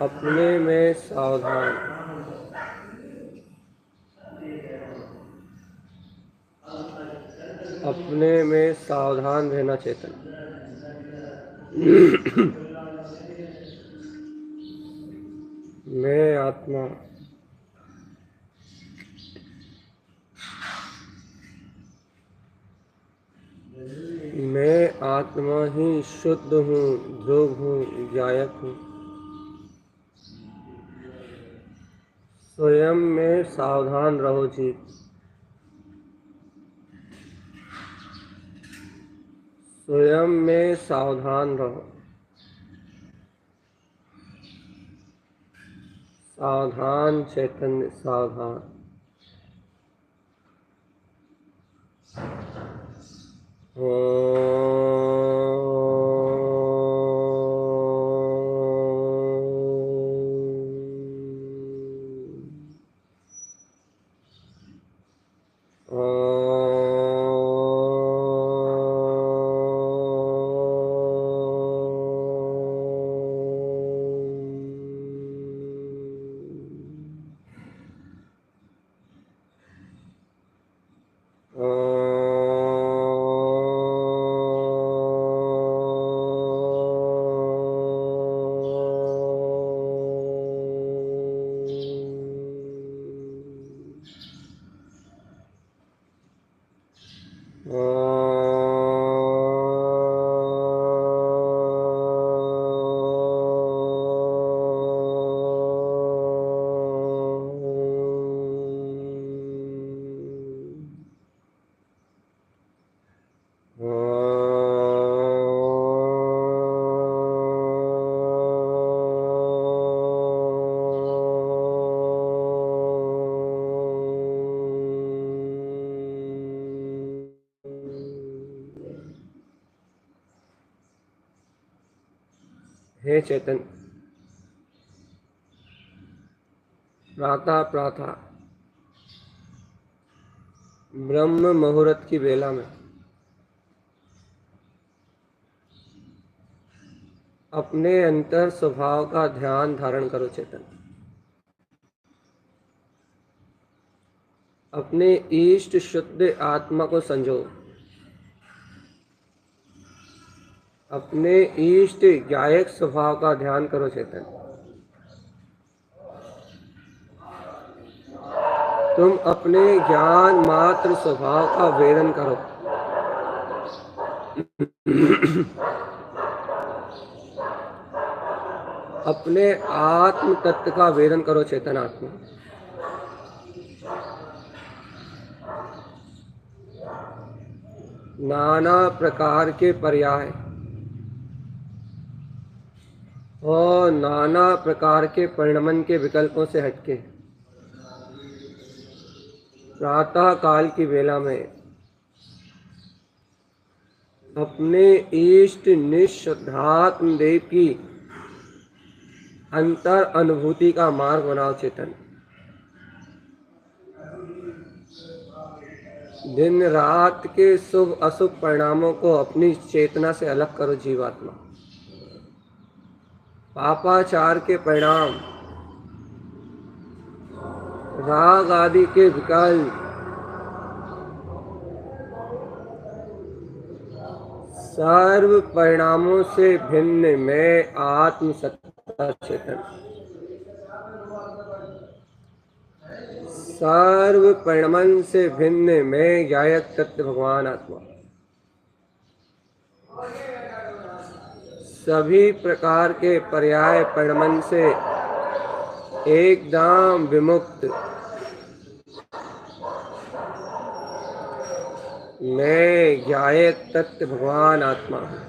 अपने में सावधान, अपने में सावधान रहना चेतन। मैं आत्मा, मैं आत्मा ही शुद्ध हूँ, ध्रुव हूँ, गायक हूँ। स्वयं में सावधान रहो जी, स्वयं में सावधान रहो। सावधान चैतन्य, सावधान। हे चेतन, प्रातः प्रातः ब्रह्म मुहूर्त की बेला में अपने अंतर स्वभाव का ध्यान धारण करो चेतन। अपने इष्ट शुद्ध आत्मा को संजो, अपने इष्ट गायक स्वभाव का ध्यान करो चेतन। तुम अपने ज्ञान मात्र स्वभाव का वेदन करो। अपने आत्म तत्व का वेदन करो चेतन आत्मा। नाना प्रकार के पर्याय और नाना प्रकार के परिणमन के विकल्पों से हटके प्रातः काल की वेला में अपने इष्ट निःशुद्धात्म देव की अंतर अनुभूति का मार्ग बनाओ चेतन। दिन रात के शुभ अशुभ परिणामों को अपनी चेतना से अलग करो जीवात्मा। पापाचार के परिणाम, राग आदि के विकल्प, सर्व परिणामों से भिन्न मैं आत्म सत्ता चेतन। सर्व परिणमन से भिन्न मैं गायक तत्व भगवान आत्मा। सभी प्रकार के पर्याय परिणमन से एकदम विमुक्त मैं गायक तत्व भगवान आत्मा हूँ।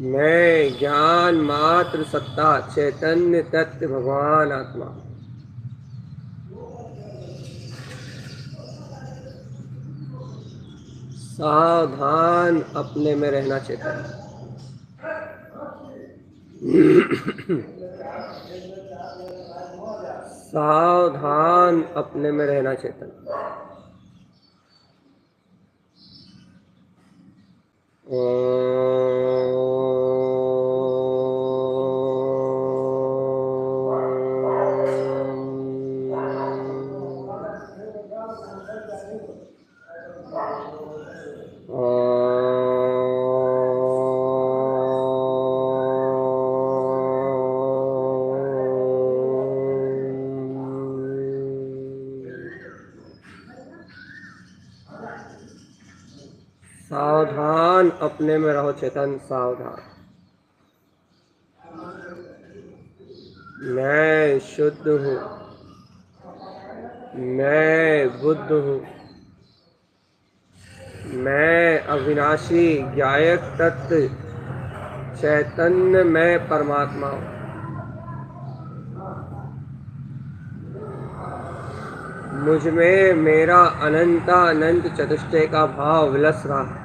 मैं ज्ञान मात्र सत्ता चैतन्य तत्व भगवान आत्मा। सावधान अपने में रहना चेतन। सावधान अपने में रहना चेतन। सावधान अपने में रहो चेतन। सावधान। मैं शुद्ध हूँ, मैं बुद्ध हूँ, मैं अविनाशी गायक तत्व चैतन्य मैं परमात्मा हूँ। मुझ में मेरा अनंत चतुष्टय का भाव विलस रहा है।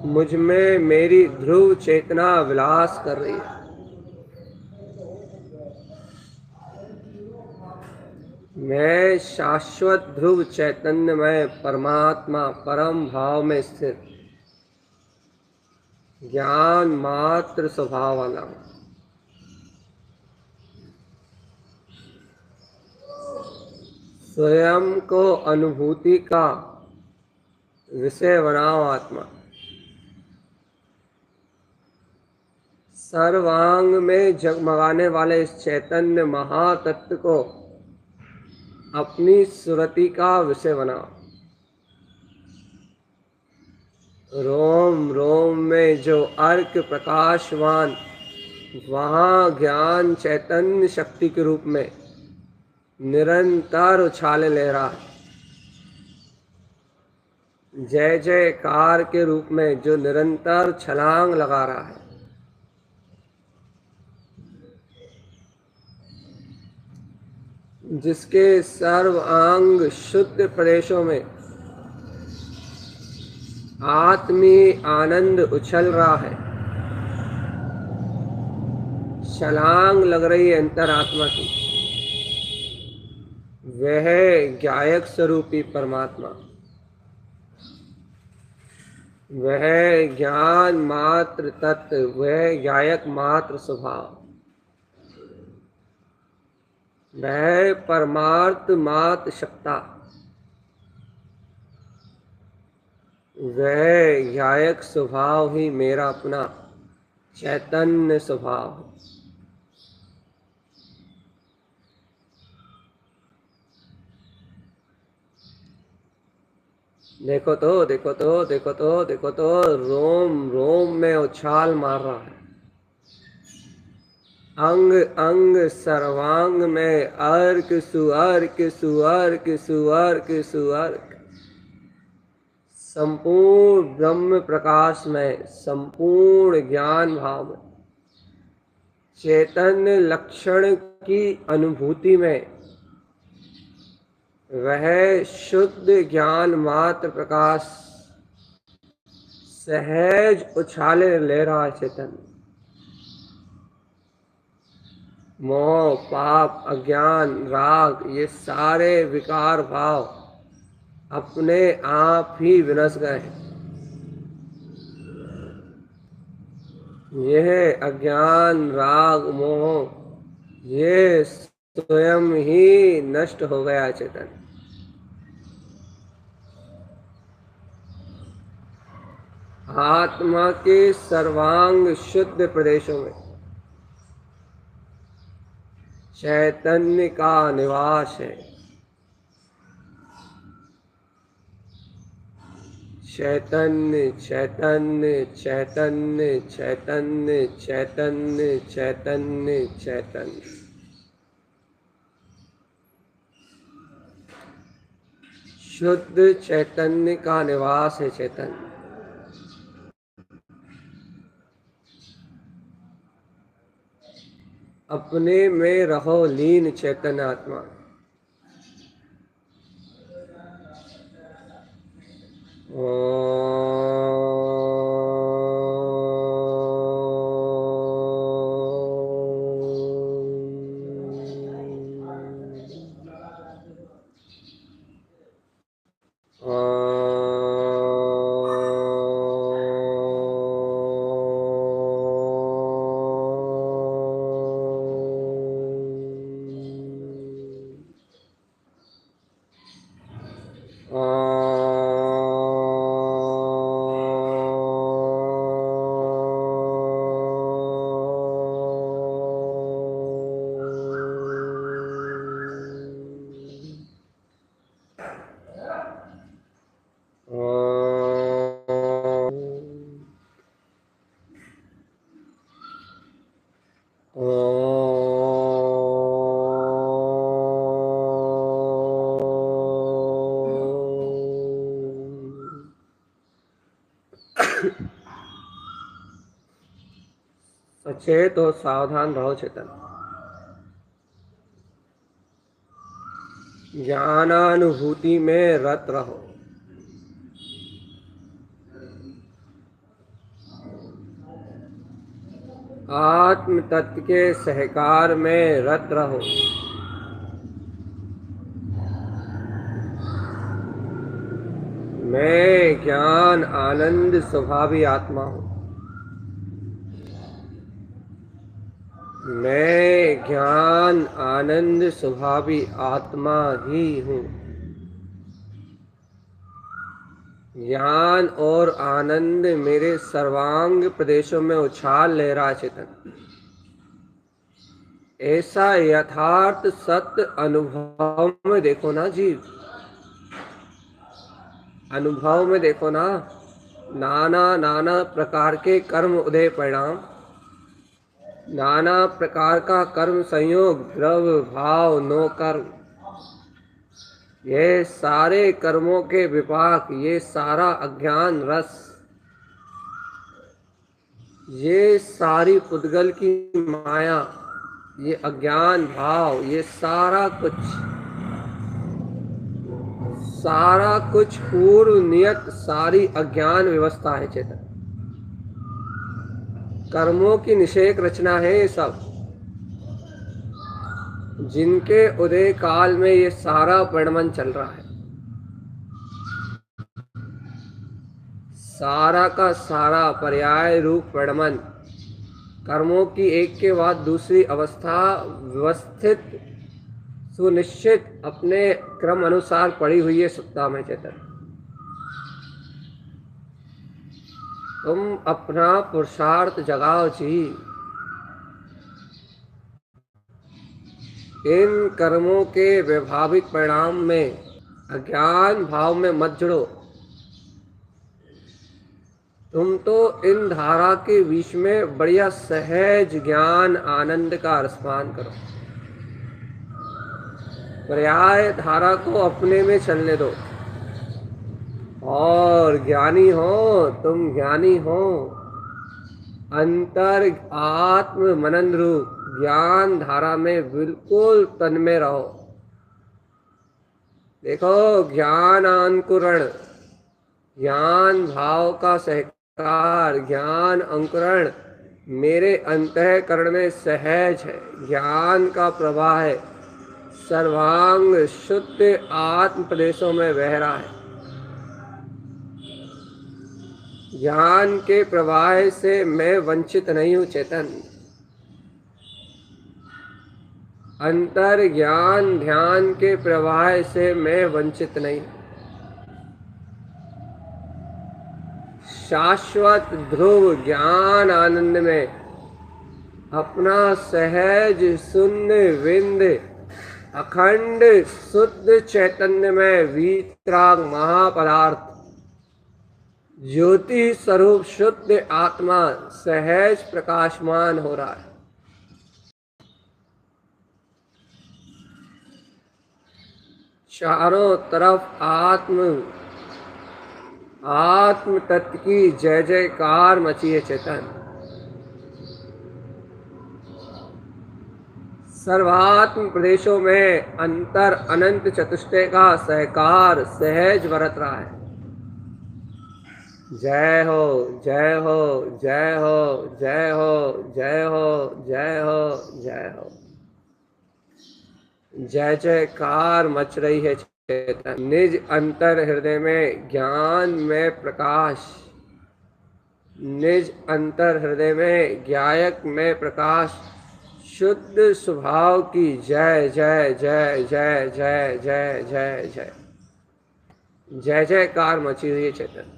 मुझ में मेरी ध्रुव चेतना विलास कर रही है। मैं शाश्वत ध्रुव चैतन्य में परमात्मा परम भाव में स्थित ज्ञान मात्र स्वभाव वाला हूँ। स्वयं को अनुभूति का विषय बनाओ आत्मा। सर्वांग में जगमगाने वाले इस चैतन्य महातत्व को अपनी सुरति का विषय बनाओ। रोम रोम में जो अर्क प्रकाशवान वहाँ ज्ञान चैतन्य शक्ति के रूप में निरंतर उछाले ले रहा है। जय जयकार के रूप में जो निरंतर छलांग लगा रहा है। जिसके सर्वांग शुद्ध प्रदेशों में आत्मीय आनंद उछल रहा है। छलांग लग रही है अंतरात्मा की। वह गायक स्वरूपी परमात्मा, वह ज्ञान मात्र तत्व, वह गायक मात्र स्वभाव। वह परमार्थ मात शक्ता, वह ज्ञायक स्वभाव ही मेरा अपना चैतन्य स्वभाव है। देखो तो देखो तो देखो तो देखो तो, रोम रोम में उछाल मार रहा है, अंग अंग सर्वांग में अर्क सुअर्क सुअर्क सुअर्क सुअर्क, संपूर्ण ब्रह्म प्रकाश में, संपूर्ण ज्ञान भाव में, चैतन्य लक्षण की अनुभूति में, वह शुद्ध ज्ञान मात्र प्रकाश सहज उछाले ले रहा है। चैतन्य मोह पाप अज्ञान राग ये सारे विकार भाव अपने आप ही विनश गए। यह अज्ञान राग मोह ये स्वयं ही नष्ट हो गया। चेतन आत्मा के सर्वांग शुद्ध प्रदेशों में चैतन्य का निवास है। चैतन्य चैतन्य चैतन्य चैतन्य चैतन्य चैतन्य चैतन्य, शुद्ध चैतन्य का निवास है। चैतन्य अपने में रहो लीन चैतन्य आत्मा। सचेत और सावधान रहो। चेतन ज्ञानानुभूति में रत रहो। आत्म तत्व के सहकार में रत रहो। मैं ज्ञान आनंद स्वभावी आत्मा हूँ। मैं ज्ञान आनंद स्वभावी आत्मा ही हूँ। ज्ञान और आनंद मेरे सर्वांग प्रदेशों में उछाल ले रहा। चेतन ऐसा यथार्थ सत्य अनुभव में देखो ना जीव, अनुभव में देखो ना। नाना नाना प्रकार के कर्म उदय परिणाम, नाना प्रकार का कर्म संयोग द्रव्य भाव नो कर्म, ये सारे कर्मों के विपाक, ये सारा अज्ञान रस, ये सारी पुद्गल की माया, ये अज्ञान भाव, ये सारा कुछ पूर्व नियत सारी अज्ञान व्यवस्था है। चेतन कर्मों की निषेक रचना है ये सब, जिनके उदय काल में ये सारा वर्णन चल रहा है। सारा का सारा पर्याय रूप वर्णन, कर्मों की एक के बाद दूसरी अवस्था व्यवस्थित सुनिश्चित अपने क्रम अनुसार पड़ी हुई है सत्ता में चेतन। तुम अपना पुरुषार्थ जगाओ जी। इन कर्मों के वैभाविक परिणाम में अज्ञान भाव में मत जुड़ो। तुम तो इन धारा के बीच में बढ़िया सहज ज्ञान आनंद का रसपान करो। पर्याय धारा को अपने में चलने दो। और ज्ञानी हो, तुम ज्ञानी हो। अंतर आत्म मनन रूप ज्ञान धारा में बिल्कुल तन्मय रहो। देखो, ज्ञान अंकुरण, ज्ञान भाव का सहकार, ज्ञान अंकुरण मेरे अंतःकरण में सहज है। ज्ञान का प्रवाह है, सर्वांग शुद्ध आत्म प्रदेशों में बह रहा है। ज्ञान के प्रवाह से मैं वंचित नहीं हूं चेतन। अंतर ज्ञान ध्यान के प्रवाह से मैं वंचित नहीं। शाश्वत ध्रुव ज्ञान आनंद में अपना सहज शून्य विंद अखंड शुद्ध चैतन्य में वीतराग महापदार्थ ज्योति स्वरूप शुद्ध आत्मा सहज प्रकाशमान हो रहा है। चारों तरफ आत्म तत्व की जय जयकार मची है चेतन। सर्वात्म प्रदेशों में अंतर अनंत चतुष्टय का सहकार सहज बरत रहा है। जय हो, जय हो, जय हो, जय हो, जय हो, जय हो, जय हो। जय जयकार मच रही है चेतन। निज अंतर हृदय में ज्ञान में प्रकाश, निज अंतर हृदय में ज्ञायक में प्रकाश, शुद्ध स्वभाव की जय जय जय जय जय जय जय जय जय जयकार मची हुई है चेतन।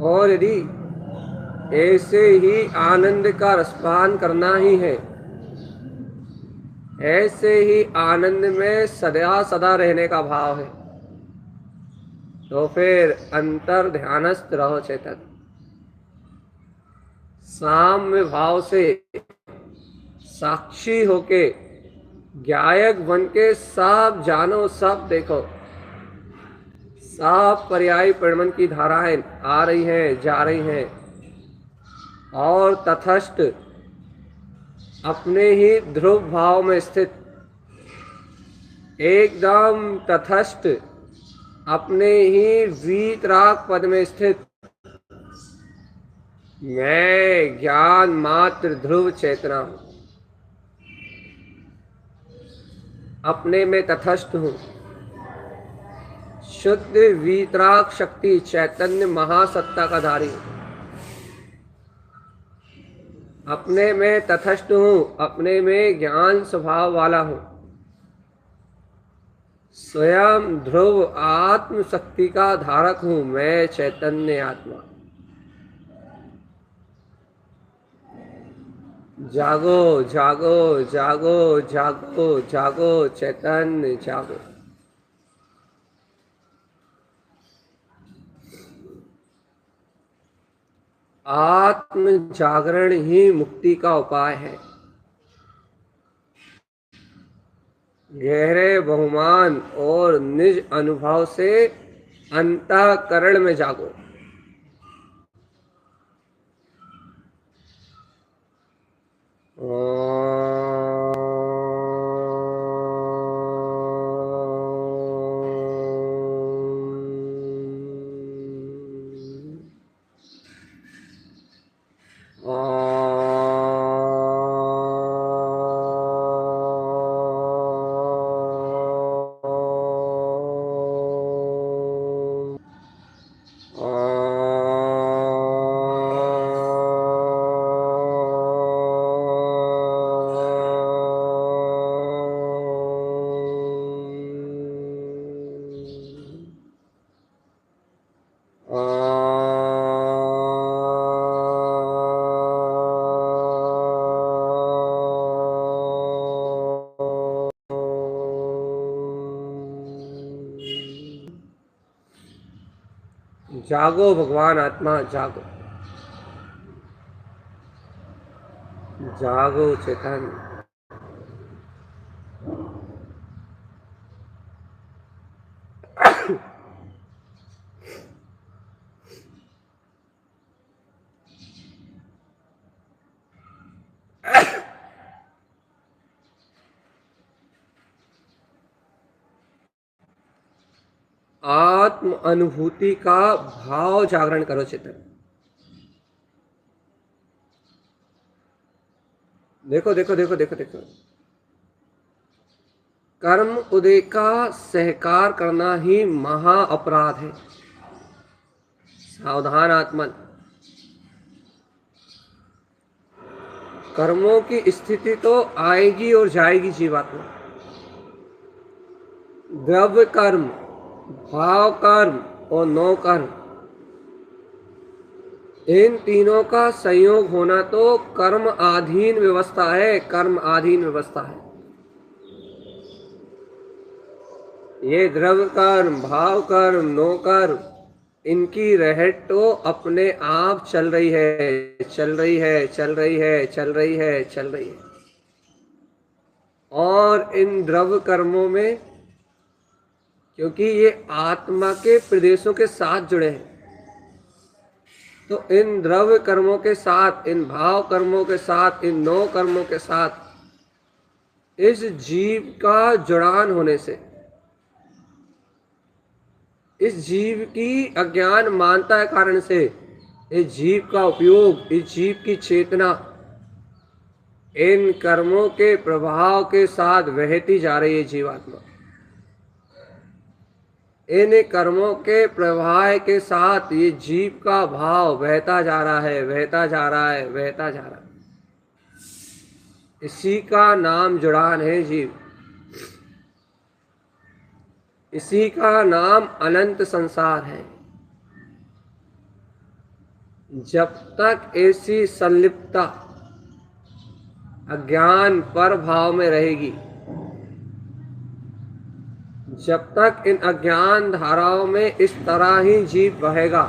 और यदि ऐसे ही आनंद का रसपान करना ही है, ऐसे ही आनंद में सदा सदा रहने का भाव है, तो फिर अंतर ध्यानस्थ रहो चेतन। साम्य भाव से साक्षी होके ज्ञायक बन के सब जानो सब देखो। सब पर्यायी परिणमन की धाराएं आ रही हैं, जा रही हैं, और तथस्थ अपने ही ध्रुव भाव में स्थित, एकदम तथस्थ अपने ही वीतराग पद में स्थित मैं ज्ञान मात्र ध्रुव चेतना हूं। अपने में तथस्थ हूं, शुद्ध वीतराग शक्ति चैतन्य महासत्ता का धारी हूं। अपने में तथस्थ हूं, अपने में ज्ञान स्वभाव वाला हूं। स्वयं ध्रुव आत्म शक्ति का धारक हूं मैं चैतन्य आत्मा। जागो जागो जागो जागो जागो चैतन्य जागो। आत्म जागरण ही मुक्ति का उपाय है। गहरे बहुमान और निज अनुभव से अंतःकरण में जागो। जागो भगवान आत्मा जागो, जागो चेतन। आत्म अनुभूति का भाव जागरण करो चेतन। देखो देखो देखो देखो देखो, कर्म उदय का सहकार करना ही महा अपराध है। सावधान आत्मन। कर्मों की स्थिति तो आएगी और जाएगी जीवात्मा। द्रव्य कर्म, भाव कर्म और नो कर्म, इन तीनों का संयोग होना तो कर्म आधीन व्यवस्था है, कर्म आधीन व्यवस्था है। ये द्रव्य कर्म, भाव कर्म, नो कर्म, इनकी रहट तो अपने आप चल रही है, चल रही है, चल रही है, चल रही है, चल रही है। और इन द्रव्य कर्मों में, क्योंकि ये आत्मा के प्रदेशों के साथ जुड़े हैं, तो इन द्रव्य कर्मों के साथ, इन भाव कर्मों के साथ, इन नो कर्मों के साथ इस जीव का जुड़ान होने से, इस जीव की अज्ञान मानता के कारण से, इस जीव का उपयोग, इस जीव की चेतना इन कर्मों के प्रभाव के साथ बहती जा रही है जीवात्मा। इन कर्मों के प्रवाह के साथ ये जीव का भाव बहता जा रहा है, बहता जा रहा है, बहता जा रहा है। इसी का नाम जुड़ान है जीव, इसी का नाम अनंत संसार है। जब तक ऐसी संलिप्तता अज्ञान पर भाव में रहेगी, जब तक इन अज्ञान धाराओं में इस तरह ही जीव बहेगा,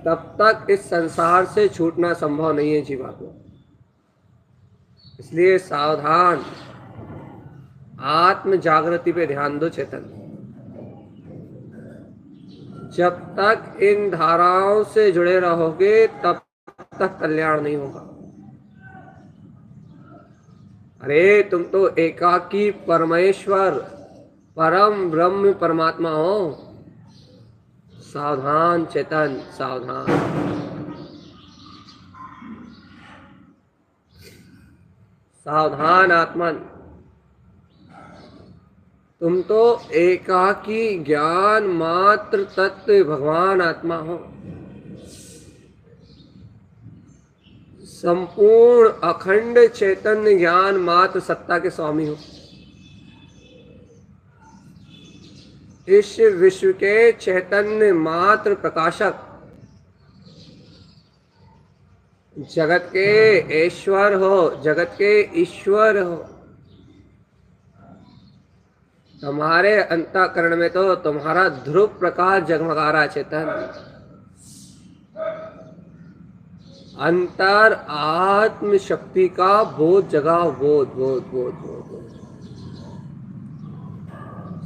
तब तक इस संसार से छूटना संभव नहीं है जीवात्मा। इसलिए सावधान, आत्म जागृति पे ध्यान दो चेतन। जब तक इन धाराओं से जुड़े रहोगे तब तक कल्याण नहीं होगा। अरे तुम तो एकाकी परमेश्वर, परम ब्रह्म परमात्मा हो। सावधान चेतन, सावधान। सावधान आत्मन, तुम तो एकाकी ज्ञान मात्र तत्व भगवान आत्मा हो। संपूर्ण अखंड चैतन्य ज्ञान मात्र सत्ता के स्वामी हो। इस विश्व के चैतन्य मात्र प्रकाशक, जगत के ईश्वर हो, जगत के ईश्वर हो। तुम्हारे अंतःकरण में तो तुम्हारा ध्रुव प्रकाश जगमगा रहा चेतन। अंतर आत्म शक्ति का बोध जगाओ, बोध बोध बोध बोध बोध।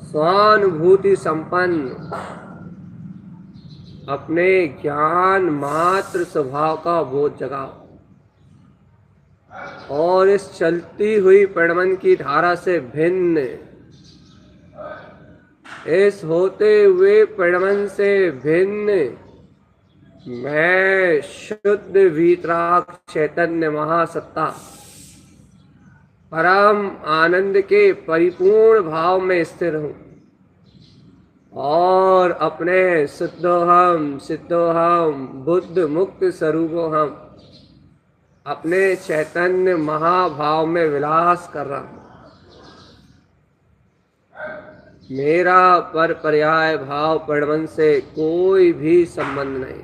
स्वानुभूति संपन्न अपने ज्ञान मात्र स्वभाव का बोध जगाओ और इस चलती हुई परिणमन की धारा से भिन्न, इस होते हुए परिणमन से भिन्न मैं शुद्ध वीतराग चैतन्य महासत्ता परम आनंद के परिपूर्ण भाव में स्थिर हूँ और अपने सिद्धोहम सिद्धोहम बुद्ध मुक्त स्वरूपोहम अपने चैतन्य महाभाव में विलास कर रहा हूँ। मेरा पर पर्याय भाव परिणमन से कोई भी संबंध नहीं।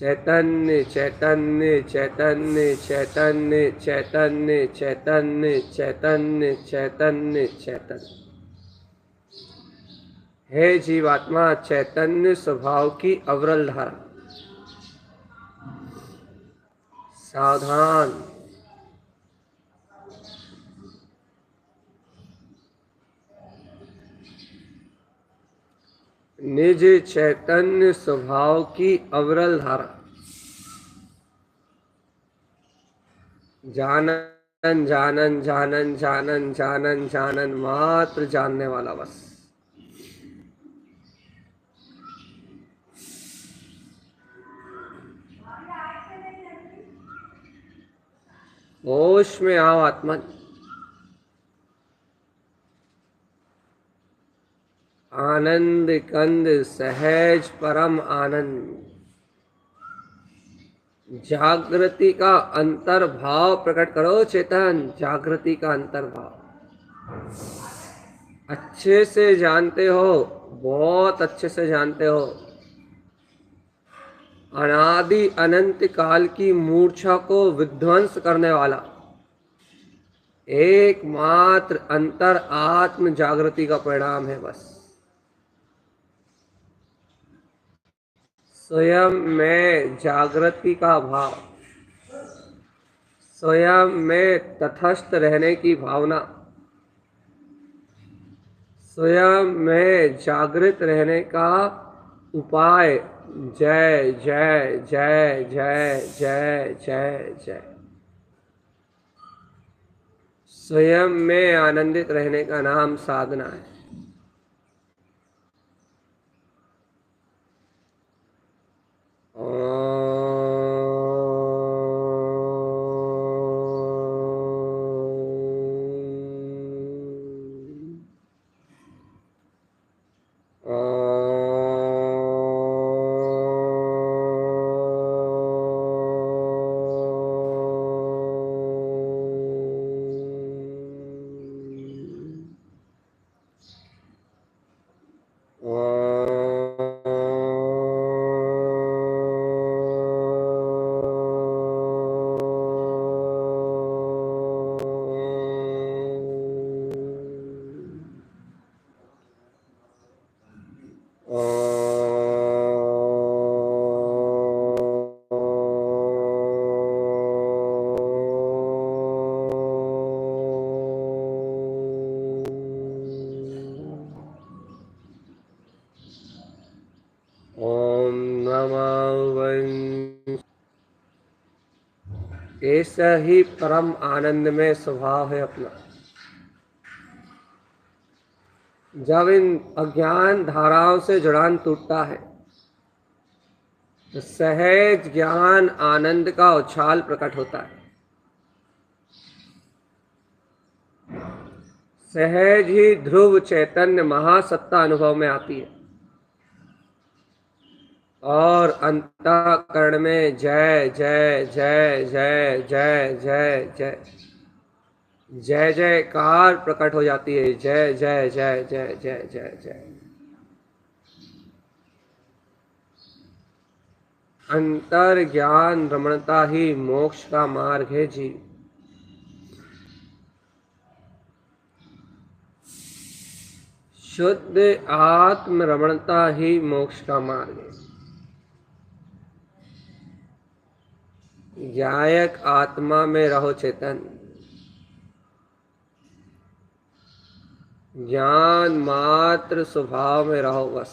चैतन्य चैतन्य चैतन्य चैतन्य चैतन्य चैतन्य चैतन्य चैतन्य चैतन्य। हे जीवात्मा, चैतन्य स्वभाव की अविरल धारा, सावधान। निज चैतन्य स्वभाव की अविरल धारा, जानन जानन जानन जानन जानन जानन, मात्र जानने वाला बस। होश में आओ आत्मा, आनंद कंद सहज परम आनंद। जागृति का अंतर्भाव प्रकट करो चेतन, जागृति का अंतर्भाव। अच्छे से जानते हो, बहुत अच्छे से जानते हो, अनादि अनंत काल की मूर्छा को विध्वंस करने वाला एकमात्र अंतर आत्म जागृति का परिणाम है बस। स्वयं में जागृति का भाव, स्वयं में तटस्थ रहने की भावना, स्वयं में जागृत रहने का उपाय। जय जय जय जय जय जय जय। स्वयं में आनंदित रहने का नाम साधना है। ऐसा ही परम आनंद में स्वभाव है अपना। जब इन अज्ञान धाराओं से जुड़ान टूटता है तो सहज ज्ञान आनंद का उछाल प्रकट होता है। सहज ही ध्रुव चैतन्य महासत्ता अनुभव में आती है और अंतःकरण में जय जय जय जय जय जय जय जय जयकार प्रकट हो जाती है। जय जय जय जय जय जय जय। अंतर ज्ञान रमणता ही मोक्ष का मार्ग है जी। शुद्ध आत्म रमणता ही मोक्ष का मार्ग है। गायक आत्मा में रहो चेतन, ज्ञान मात्र स्वभाव में रहो बस।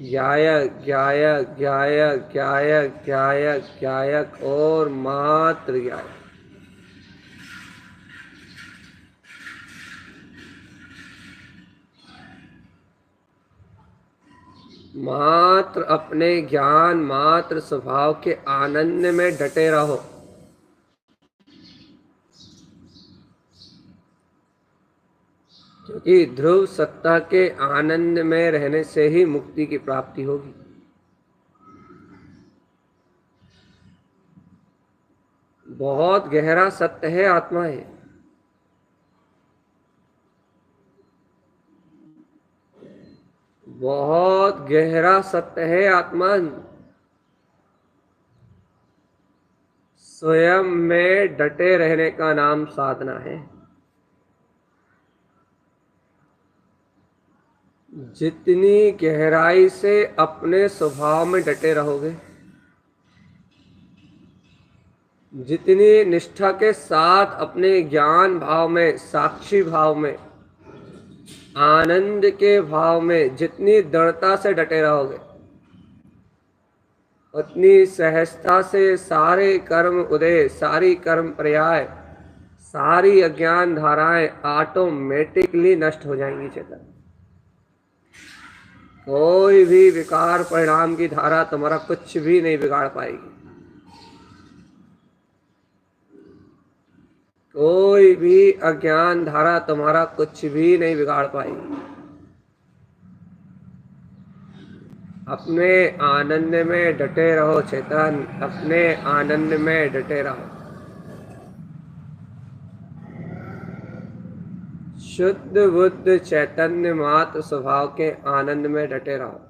गायक गायक गायक गायक गायक गायक और मात्र गायक। मात्र अपने ज्ञान मात्र स्वभाव के आनंद में डटे रहो। क्योंकि ध्रुव सत्ता के आनंद में रहने से ही मुक्ति की प्राप्ति होगी। बहुत गहरा सत्य है आत्मा है। बहुत गहरा सत्य है आत्मा। स्वयं में डटे रहने का नाम साधना है। जितनी गहराई से अपने स्वभाव में डटे रहोगे, जितनी निष्ठा के साथ अपने ज्ञान भाव में, साक्षी भाव में, आनंद के भाव में जितनी दृढ़ता से डटे रहोगे, उतनी सहजता से सारे कर्म उदय, सारी कर्म पर्याय, सारी अज्ञान धाराएं ऑटोमेटिकली नष्ट हो जाएंगी। चेतन, कोई भी विकार परिणाम की धारा तुम्हारा कुछ भी नहीं बिगाड़ पाएगी। कोई भी अज्ञान धारा तुम्हारा कुछ भी नहीं बिगाड़ पाएगी। अपने आनंद में डटे रहो चेतन, अपने आनंद में डटे रहो। शुद्ध बुद्ध चैतन्य मात्र स्वभाव के आनंद में डटे रहो।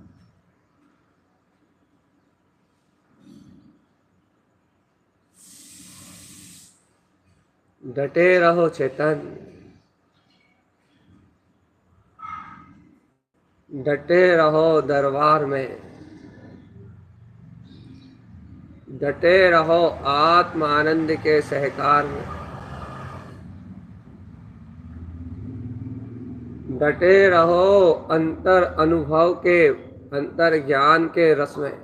डटे रहो चेतन, डटे रहो दरबार में, डटे रहो आत्म आनंद के सहकार में, डटे रहो अंतर अनुभव के, अंतर ज्ञान के रस में।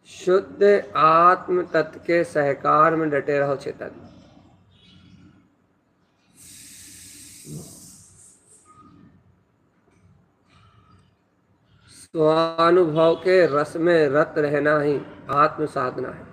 शुद्ध आत्म तत्व के सहकार में डटे रहो चेतन। स्वानुभव के रस में रत रहना ही आत्म साधना है।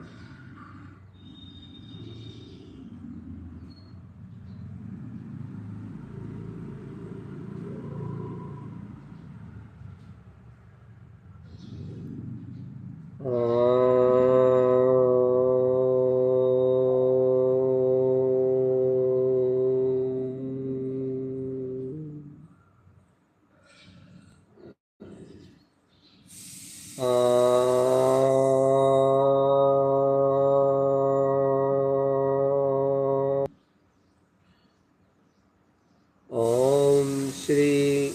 ओम श्री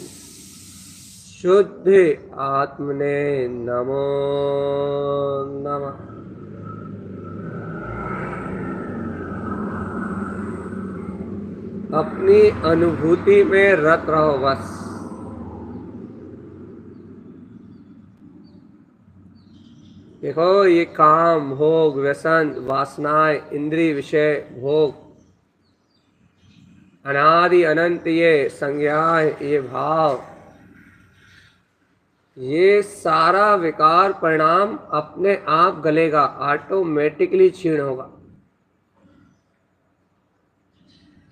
शुद्ध आत्मने नमो नमः। अपनी अनुभूति में रत रहो बस। देखो, ये काम, भोग, व्यसन, वासनाएं, इंद्रिय विषय भोग, अनादि अनंत ये संज्ञाएं, ये भाव, ये सारा विकार परिणाम अपने आप गलेगा, ऑटोमेटिकली क्षीण होगा।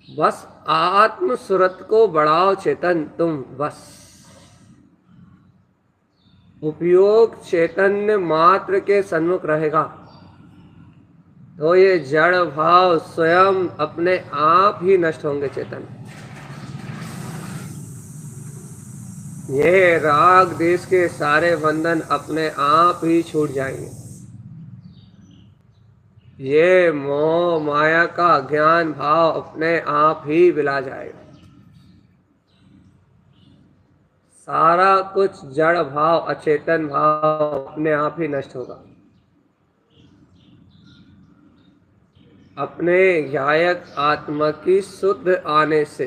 बस आत्म सुरत को बढ़ाओ चेतन तुम, बस उपयोग चैतन्य मात्र के सन्मुख रहेगा तो ये जड़ भाव स्वयं अपने आप ही नष्ट होंगे चेतन। ये राग देश के सारे बंधन अपने आप ही छूट जाएंगे। ये मोह माया का ज्ञान भाव अपने आप ही विला जाएगा। सारा कुछ जड़ भाव, अचेतन भाव अपने आप ही नष्ट होगा। अपने गायक आत्मा की शुद्ध आने से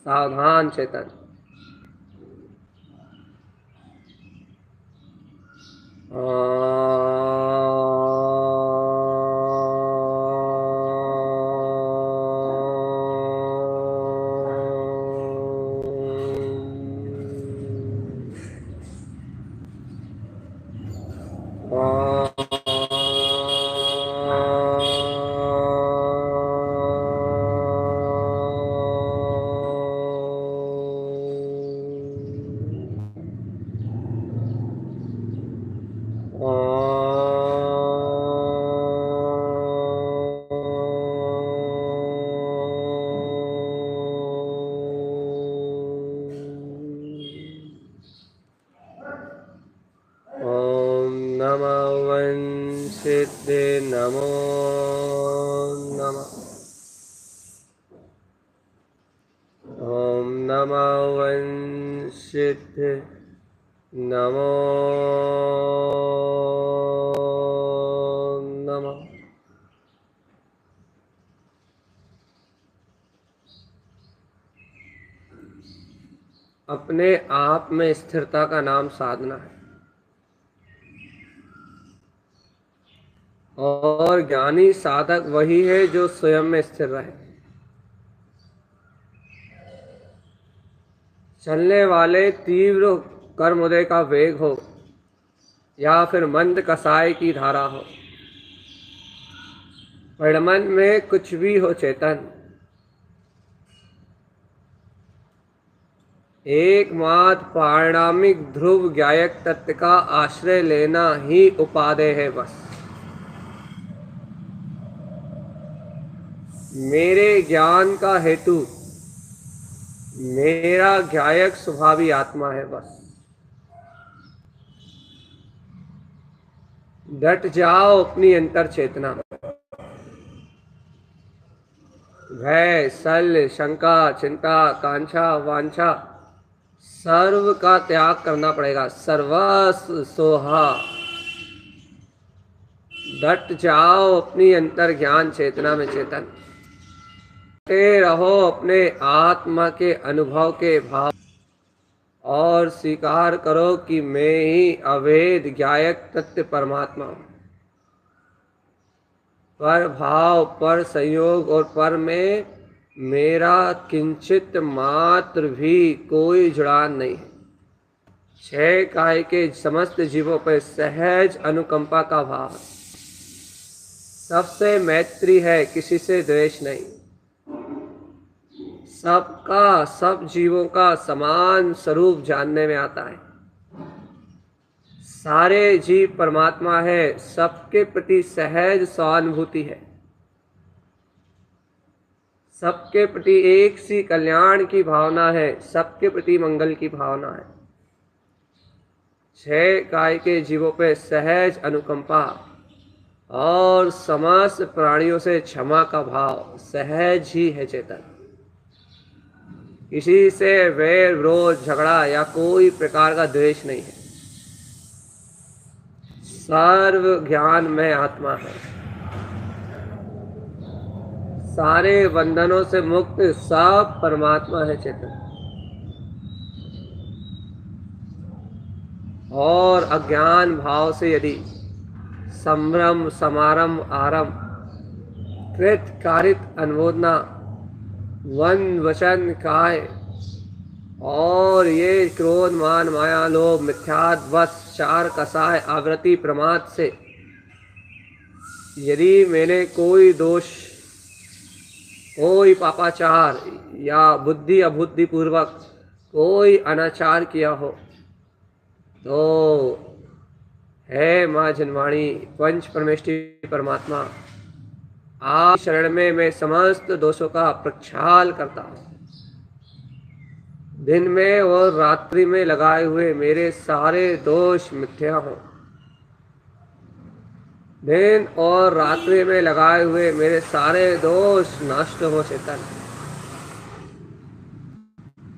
सावधान चेतन। नमः वंशिते नमो नमः। ॐ नमः वंशिते नमो नमः। अपने आप में स्थिरता का नाम साधना है, और ज्ञानी साधक वही है जो स्वयं में स्थिर रहे। चलने वाले तीव्र कर्मोदय का वेग हो या फिर मंद कसाय की धारा हो, परिणमन में कुछ भी हो चेतन, एकमात्र पारिणामिक ध्रुव ज्ञायक तत्व का आश्रय लेना ही उपादेय है। बस मेरे ज्ञान का हेतु मेरा ज्ञायक स्वभावी आत्मा है। बस डट जाओ अपनी अंतर चेतना में। भय, शल्य, शंका, चिंता, कांक्षा, वांछा सर्व का त्याग करना पड़ेगा। सर्वस्व सोहा। डट जाओ अपनी अंतर ज्ञान चेतना में चेतन। डटे रहो अपने आत्मा के अनुभव के भाव, और स्वीकार करो कि मैं ही अभेद ज्ञायक तत्व परमात्मा हूं। पर भाव, पर संयोग और पर में मेरा किंचित मात्र भी कोई जुड़ान नहीं है। छह काय के समस्त जीवों पर सहज अनुकंपा का भाव, सबसे मैत्री है, किसी से द्वेष नहीं। सबका, सब जीवों का समान स्वरूप जानने में आता है। सारे जीव परमात्मा है, सबके प्रति सहज सहानुभूति है, सबके प्रति एक सी कल्याण की भावना है, सबके प्रति मंगल की भावना है। छह काय के जीवों पे सहज अनुकंपा और समस्त प्राणियों से क्षमा का भाव सहज ही है चेतन। किसी से वैर, विरोध, झगड़ा या कोई प्रकार का द्वेष नहीं है। सर्व ज्ञान में आत्मा है, सारे बंधनों से मुक्त सब परमात्मा है चेतन। और अज्ञान भाव से यदि संभ्रम, समारंभ, आरंभ, कृत, कारित, अनुमोदना, वन, वचन, काय और ये क्रोध, मान, माया, लोभ, मिथ्यात्व, वश, चार, कसाय, आवृत्ति, प्रमाद से यदि मैंने कोई दोष, कोई पापाचार या बुद्धि अबुद्धि पूर्वक कोई अनाचार किया हो, तो है माँ जनवाणी पंच परमेष्टि परमात्मा, आप शरण में मैं समस्त दोषों का प्रक्षाल करता हूँ। दिन में और रात्रि में लगाए हुए मेरे सारे दोष मिथ्या हों। दिन और रात्रि में लगाए हुए मेरे सारे दोष नष्ट हो चेतन।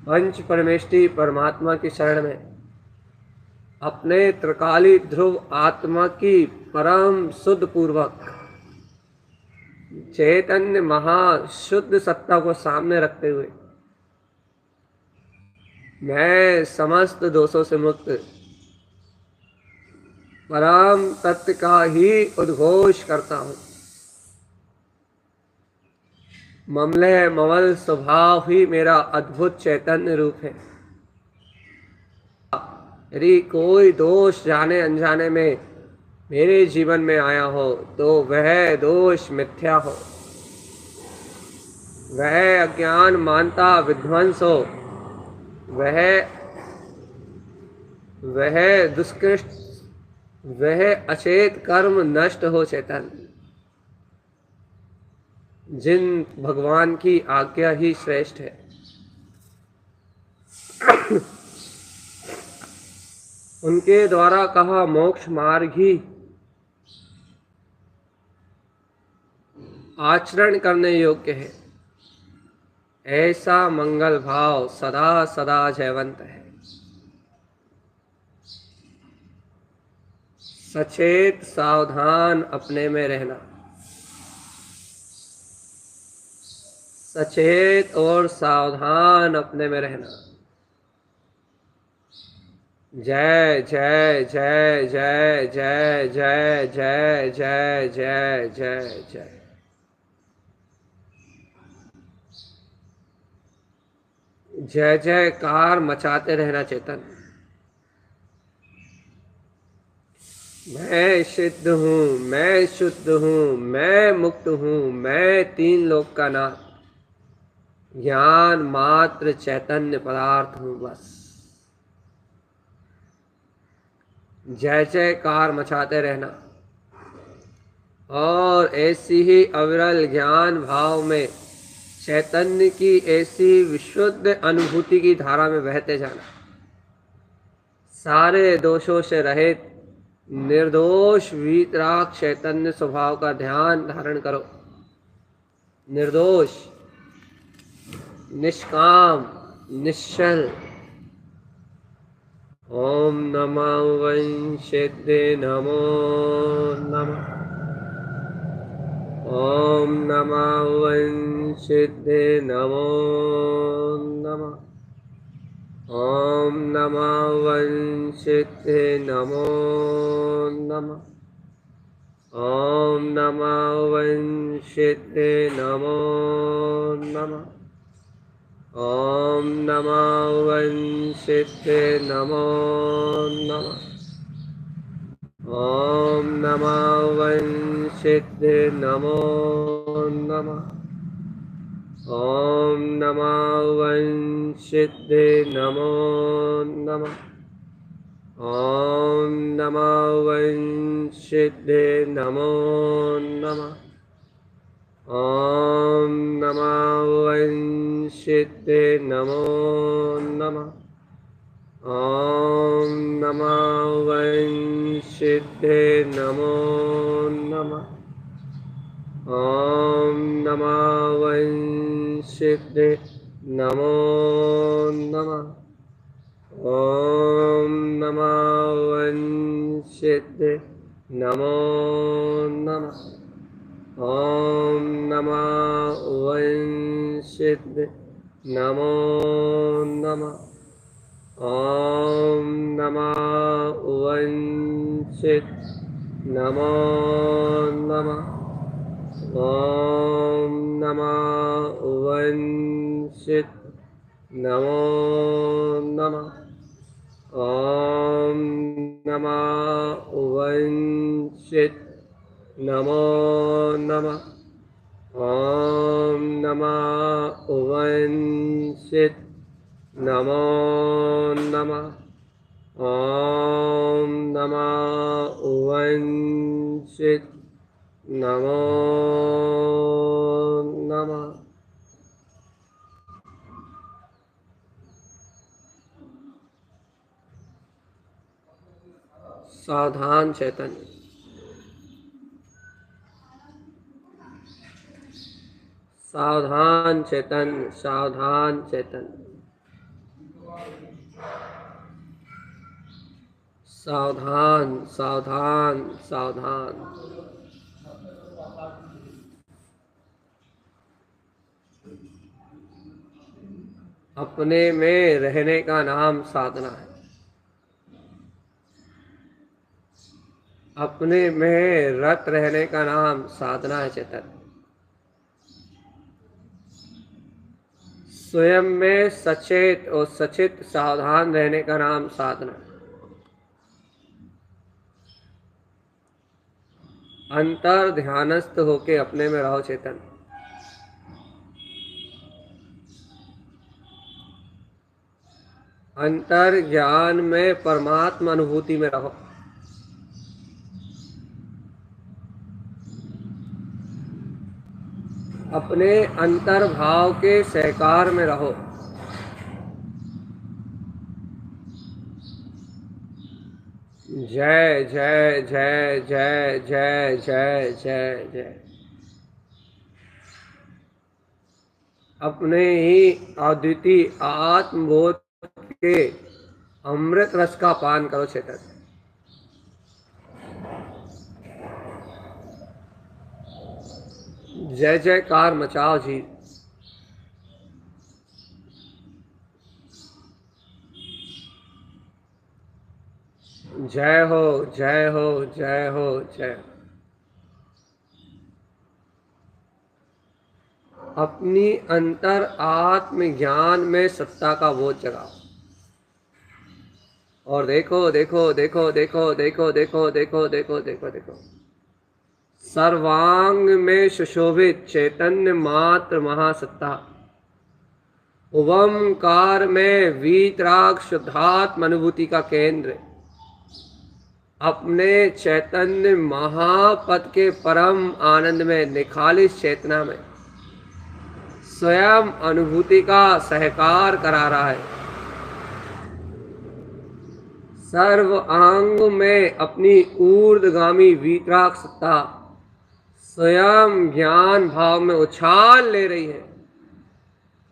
पंच परमेष्टि परमात्मा की शरण में अपने त्रिकाली ध्रुव आत्मा की परम शुद्ध पूर्वक चैतन्य महाशुद्ध सत्ता को सामने रखते हुए मैं समस्त दोषों से मुक्त परम तत्व का ही उद्घोष करता हूँ। ममलय ममल स्वभाव ही मेरा अद्भुत चैतन्य रूप है। यदि कोई दोष जाने अनजाने में मेरे जीवन में आया हो तो वह दोष मिथ्या हो, वह अज्ञान मानता विध्वंस हो, वह दुष्कृष्ट, वह अचेत कर्म नष्ट हो चेतन। जिन भगवान की आज्ञा ही श्रेष्ठ है। उनके द्वारा कहा मोक्ष मार्ग ही आचरण करने योग्य है। ऐसा मंगल भाव सदा सदा जयवंत है। सचेत सावधान अपने में रहना, सचेत और सावधान अपने में रहना। जय जय जय जय जय जय जय जय जय जय जय। जय जयकार मचाते रहना चेतन। मैं सिद्ध हूँ, मैं शुद्ध हूँ, मैं मुक्त हूँ, मैं तीन लोक का नाथ, ज्ञान मात्र चैतन्य पदार्थ हूँ बस। जय जयकार मचाते रहना और ऐसी ही अविरल ज्ञान भाव में चैतन्य की ऐसी विशुद्ध अनुभूति की धारा में बहते जाना। सारे दोषों से रहित निर्दोष वीतराग चैतन्य स्वभाव का ध्यान धारण करो। निर्दोष, निष्काम, निश्चल। ओम नमः वंशिते नमो नमः। ओम नमः वंशिते नमो नमः। ओम नमः वंशिते नमो नमः। ओम नमः वंशिते नमो नमः। ओम नमः वंशिते नमो नमः। ओम नमः वंशिते नमो नमः। ओम नमः वंशिते नमो नमः। ओम नमः वंशिते नमो नमः। ओम नमः वंशिते नमो नमः। ओम नमः वंशिते नमो नमः। ओम नमः वंशिते नमो नमः। ओम नमः वंशिते नमो नमः। ओम नमः वंशिते नमो नमः। ओम नमः वंशिते नमो नमः। ओम नमः वंशिते नमो नमः। ओम नमः वंशिते नमो नमः। ओम नमः वंशिते नमो नमः। ओम नमः वंशिते नमो नमः। सावधान चैतन्य, सावधान चैतन्य, सावधान चैतन्य, सावधान सावधान सावधान। अपने में रहने का नाम साधना है। अपने में रत रहने का नाम साधना है चेतन। स्वयं में सचेत और सचित सावधान रहने का नाम साधना। अंतर ध्यानस्थ होके अपने में रहो चेतन। अंतर ज्ञान में परमात्मा अनुभूति में रहो। अपने अंतर भाव के सहकार में रहो। जय जय जय जय जय जय जय जय। अपने ही अद्वितीय आत्मबोध के अमृत रस का पान करो चेतन। जय जयकार मचाओ जी। जय हो जय हो जय हो जय। अपनी अंतर आत्म ज्ञान में सत्ता का बोध जगाओ। और देखो देखो देखो देखो देखो देखो देखो देखो देखो देखो सर्वांग में सुशोभित चैतन्य मात्र महासत्ता ओमकार में वीतराग शुद्धात्म अनुभूति का केंद्र अपने चैतन्य महापद के परम आनंद में निखालिस चेतना में स्वयं अनुभूति का सहकार करा रहा है। सर्व अंग में अपनी ऊर्ध्वगामी वीतराग सत्ता स्वयं ज्ञान भाव में उछाल ले रही है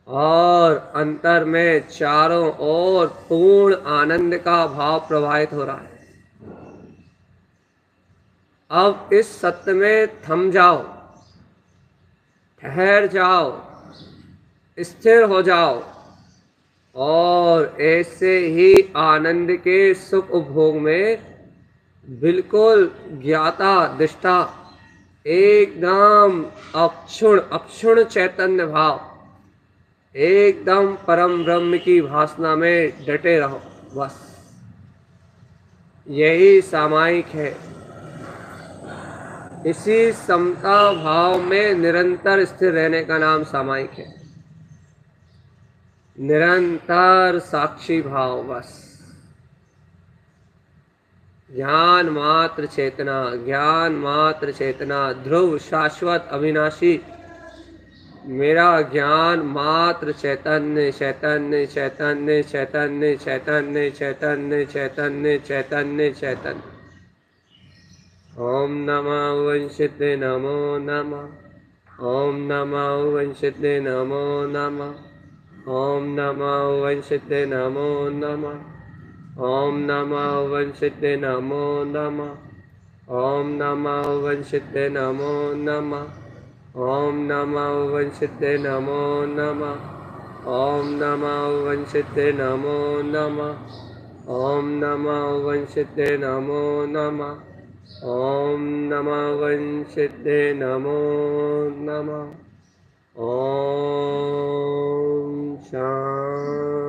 और अंतर में चारों ओर पूर्ण आनंद का भाव प्रवाहित हो रहा है। अब इस सत्य में थम जाओ, ठहर जाओ, स्थिर हो जाओ और ऐसे ही आनंद के सुख उपभोग में बिल्कुल ज्ञाता दिष्टा एकदम अक्षुण अक्षुण चैतन्य भाव एकदम परम ब्रह्म की भासना में डटे रहो। बस यही सामायिक है। इसी समता भाव में निरंतर स्थिर रहने का नाम सामायिक है। निरंतर साक्षी भाव। बस ज्ञान मात्र चेतना, ज्ञान मात्र चेतना, ध्रुव शाश्वत अविनाशी मेरा ज्ञान मात्र चैतन्य चैतन्य चैतन्य चैतन्य चैतन्य चैतन्य चैतन्य चैतन्य चैतन्य। ओम नमः वंशिते नमो नमः। ओम नमः वंशिते नमो नमः। ओम नमः वंशिते नमो नमः। ओम नमः वंशिते नमो नमः। ओम नमः वंशिते नमो नमः। ओम नमः वंशिते नमो नमः। ओम नमः वंशिते नमो नमः। ओम नमः वंशिते नमो नमः। ओम नमः वंशिते नमो नमः। ओम शांति।